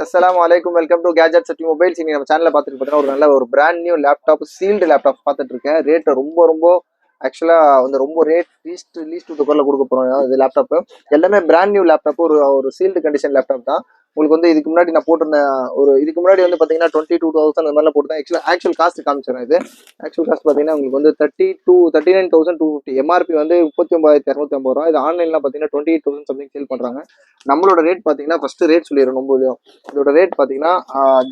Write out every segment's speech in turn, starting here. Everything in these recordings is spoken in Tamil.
அஸ்ஸலாமு அலைக்கும். Welcome to gadget city mobiles. இன்னைக்கு நம்ம சேனல்ல பார்த்துட்டு பார்த்தீங்கன்னா ஒரு brand new laptop, sealed laptop பார்த்துட்டு இருக்கேன். ரேட் ரொம்ப ஆக்சுவலா வந்து ரொம்ப ரேட் லீஸ்ட் குரல கொடுக்க போறோம். இது லேப்டாப் எல்லாமே பிராண்ட் நியூ லேப்டாப், ஒரு ஒரு சீல்டு கண்டிஷன் லேப்டாப் தான். உங்களுக்கு வந்து இதுக்கு முன்னாடி நான் போட்டிருந்த இதுக்கு முன்னாடி வந்து பார்த்தீங்கன்னா 22,000 அந்த மாதிரிலாம் போட்டு ஆக்சுவல் காஸ்ட் காமிச்சிடும். இது ஆக்சுவல் காஸ்ட் பார்த்தீங்கன்னா உங்களுக்கு வந்து 39,250. எம்ஆர்பி வந்து 39,250 ரூபா. இது ஆன்லைன்லாம் பார்த்தீங்கன்னா 28,000 சம்திங் சேல் பண்ணுறாங்க. நம்மளோட ரேட் பார்த்தீங்கன்னா ஃபர்ஸ்ட் ரேட் சொல்லிடுறோம். ரொம்ப இதோட ரேட் பார்த்தீங்கன்னா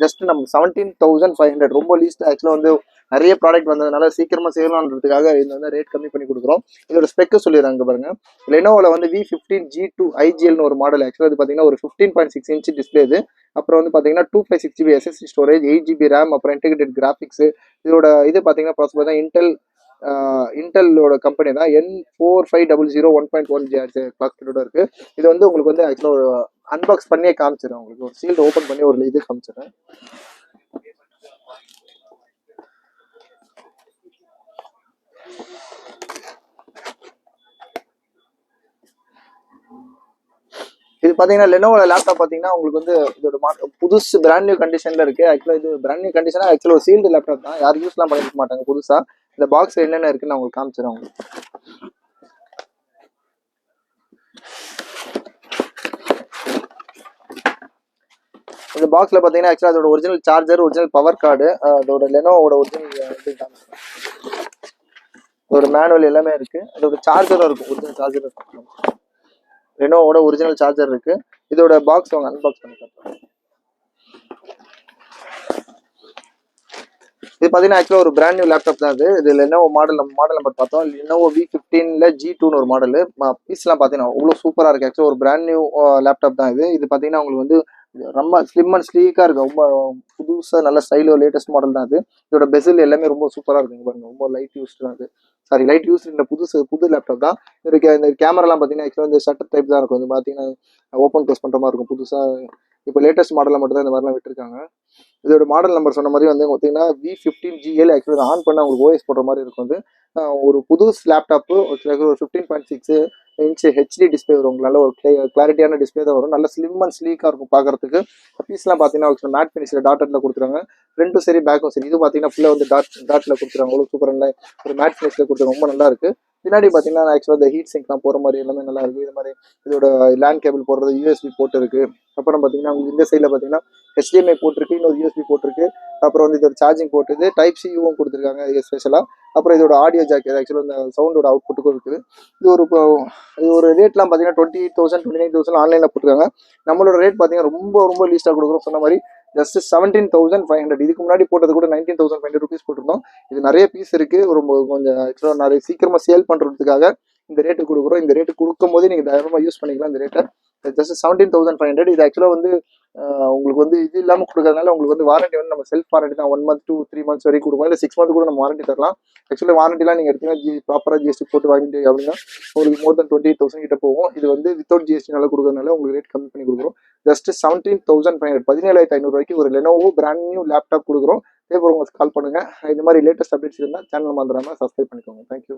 ஜஸ்ட் நம்ம 17,500, ரொம்ப லீஸ்ட். ஆக்சுவலாக வந்து நிறைய ப்ராடக்ட் வந்ததுனால சீக்கிரமா சேரணுன்றதுக்காக இது வந்து ரேட் கம்மி பண்ணி கொடுக்குறோம். இதோட ஸ்பெக்கு சொல்லிடுறாங்க பாருங்க. லெனோவில் வந்து V15G2 IGLன்னு ஒரு மாடல். ஆக்சுவலாக இது பார்த்தீங்கன்னா ஒரு 15.6 இன்ச் டிஸ்பிளே. இது அப்புறம் வந்து பார்த்தீங்கன்னா 256GB SSD storage, 8GB RAM, அப்புறம் இன்டெகிரேட்டட் கிராஃபிக்ஸ். இதோட இது பார்த்தீங்கன்னா ப்ராசஸ் பார்த்தீங்கன்னா இன்டெலோட கம்பெனி தான். N4500 1.1 GHz கிளாக் ஸ்பீடோட இருக்கு. இது வந்து உங்களுக்கு வந்து ஆக்சுவலாக ஒரு அன்பாக்ஸ் பண்ணியே காமிச்சிடும். உங்களுக்கு ஒரு சீல்டு ஓப்பன் பண்ணி ஒரு இது காமிச்சிடுறேன். இது பார்த்தீங்கன்னா லெனோவோட லேப்டாப் பார்த்தீங்கன்னா உங்களுக்கு வந்து இதோட புதுசு பிராண்ட் நியூ கண்டிஷன்ல இருக்கு. ஆக்சுவலாக இது பிராண்ட் நியூ கண்டிஷனா ஆக்சுவலாக ஒரு சீல்டு லேப்டாப் தான். யாரும் யூஸ்லாம் பண்ணிருக்க மாட்டாங்க. புதுசா இந்த பாக்ஸ் என்னென்ன இருக்குன்னு நான் உங்களுக்கு காமிச்சிடுறேன். உங்களுக்கு இந்த பாக்ஸ்ல பாத்தீங்கன்னா ஆக்சுவலா அதோட original charger, original power card, அதோட லெனோவோட ஒரிஜினல் அதோட மேனுவல் எல்லாமே இருக்கு. அதோட சார்ஜரும் இருக்கும், ஒரிஜினல் சார்ஜர் இருக்கு. லெனோவோட ஒரிஜினல் சார்ஜர் இருக்கு. இதோட பாக்ஸ் அவங்க அன்பாக்ஸ் பண்ணி காட்டுறேன். இது பாத்தீங்கன்னா ஆக்சுவலா ஒரு பிராண்ட் நியூ லேப்டாப் தான். இது லெனோவோ மாடல் நம்பர் பார்த்தோம். லெனோவோ V15ல G2ன்னு ஒரு மாடல். பீஸ்லாம் பாத்தீங்கன்னா அவ்வளவு சூப்பரா இருக்கு. ஆக்சுவலா ஒரு பிராண்ட் நியூ லேப்டாப் தான் இது. இது பாத்தீங்கன்னா உங்களுக்கு வந்து ரொம்ப ஸ்லிம் அண்ட் ஸ்லீக்கா இருக்கு. ரொம்ப புதுசா நல்ல ஸ்டைலோ லேட்டஸ்ட் மாடல் தான் இது. இதோட பெசில் எல்லாமே ரொம்ப சூப்பரா இருக்கு பாருங்க. ரொம்ப லைட் யூஸ்ட் தான் இது. சாரி, லைட் யூஸ் இந்த புது லேப்டாப் தான். இந்த கேமராலாம் பாத்தீங்கன்னா ஆக்சுவலா இந்த ஷட்டர் டைப் தான் இருக்கும். இது பாத்தீங்கன்னா ஓப்பன் க்ளோஸ் பண்ற மாதிரி இருக்கும். புதுசா இப்போ லேட்டஸ்ட் மாடலில் மட்டும் தான் இந்த மாதிரிலாம் விட்டுருக்காங்க. இதோட மாடல் நம்பர் சொன்ன மாதிரி வந்து பார்த்தீங்கன்னா V15GL. ஆக்சுவலாக ஆன் பண்ண உங்களுக்கு ஓஎஸ் போடுற மாதிரி இருக்கும். வந்து ஒரு புது லேப்டாப்பு ஒரு 15.6 இன்ச் ஹெச்டி டிஸ்பிளே வரும். உங்களுக்கு நல்ல ஒரு கிளாரிட்டியான டிஸ்பிளே தான் வரும். நல்ல ஸ்லிம் அண்ட் ஸ்லீக்காக இருக்கும் பார்க்கறதுக்கு. பீஸ்லாம் பார்த்தீங்கன்னா மேட் ஃபினிஷில் டாட்டில் கொடுத்துருக்காங்க. ஃப்ரண்ட்டும் சரி பேக்கும் சரி. இது பார்த்தீங்கன்னா ஃபுல்லாக வந்து டாட்டில் கொடுத்துருக்காங்க. அவ்வளோ சூப்பராக ஒரு மேட் ஃபினிஷில் கொடுத்துருக்காங்க. ரொம்ப நல்லா இருக்கு. பின்னாடி பார்த்தீங்கன்னா ஆக்சுவலாக இந்த ஹீட் சிங்க்லாம் போகிற மாதிரி எல்லாமே நல்லா இருக்கு. இது மாதிரி இதோட லேண்ட் கேபிள் போடுறது USB போட்டு இருக்கு. அப்புறம் பார்த்தீங்கன்னா உங்களுக்கு இந்த சைடில் பார்த்தீங்கன்னா HDMI போட்டிருக்கு, இன்னொரு USB போட்டிருக்கு. அப்புறம் வந்து இதோட சார்ஜிங் போட்டுது, டைப் சியும் கொடுத்துருக்காங்க ஸ்பெஷலாக. அப்புறம் இதோட ஆடியோ ஜாக், ஆக்சுவலாக இந்த சவுண்டோட அவுட்புட்டுக்கும் இருக்குது. இது ஒரு ரேட்லாம் பார்த்தீங்கன்னா 28,000 29,000 ஆன்லைனில் போட்டுருக்காங்க. நம்மளோட ரேட் பார்த்தீங்கன்னா ரொம்ப லீஸ்ட்டாக கொடுக்குறோம். சொன்ன மாதிரி ஜஸ்ட் 17,500. இதுக்கு முன்னாடி போட்டது கூட 19,500 ருபீஸ் போட்டிருந்தோம். இது நிறைய பீஸ் இருக்கு. கொஞ்சம் ஆக்சுவலாக நிறைய சீக்கிரமா சேல் பண்றதுக்காக இந்த ரேட்டு கொடுக்குறோம். இந்த ரேட்டு கொடுக்கும் போதே நீங்க தைரியமா யூஸ் பண்ணிக்கலாம். இந்த ரேட்டை ஜஸ்ட் 17,500. இது ஆக்சுவலா வந்து உங்களுக்கு வந்து இது இல்லாமல் கொடுக்கறதுனால உங்களுக்கு வந்து வாரண்டி வந்து நம்ம செல்ஃப் வாரண்டி தான். 1 month to 3 months வரைக்கும் கொடுப்போம். இல்லை 6 month கூட நம்ம வாரண்டி தரலாம். ஆக்சுவலாக வாரண்டிலாம் நீங்கள் எடுத்தீங்கன்னா ப்ராப்பராக GST போட்டு வாங்கிட்டு அப்படின்னா உங்களுக்கு மோர் தென் 28,000 கிட்ட போகும். இது வந்து வித்தவுட் GST கொடுக்கறதுனால உங்களுக்கு ரேட் கம்மி பண்ணி கொடுக்குறோம். ஜஸ்ட் 17,500, 17,500 ரூபாய்க்கு ஒரு லெனோவோ பிராண்ட் நியூ லேப்டாப் கொடுக்குறோம். அதே போல உங்களுக்கு கால் பண்ணுங்க. இந்த மாதிரி லேட்டஸ்ட் அப்டேட்ஸ் இருந்தால் சேனல் மறந்துடாம சப்ஸ்கிரைப் பண்ணிக்கோங்க. தேங்க்யூ.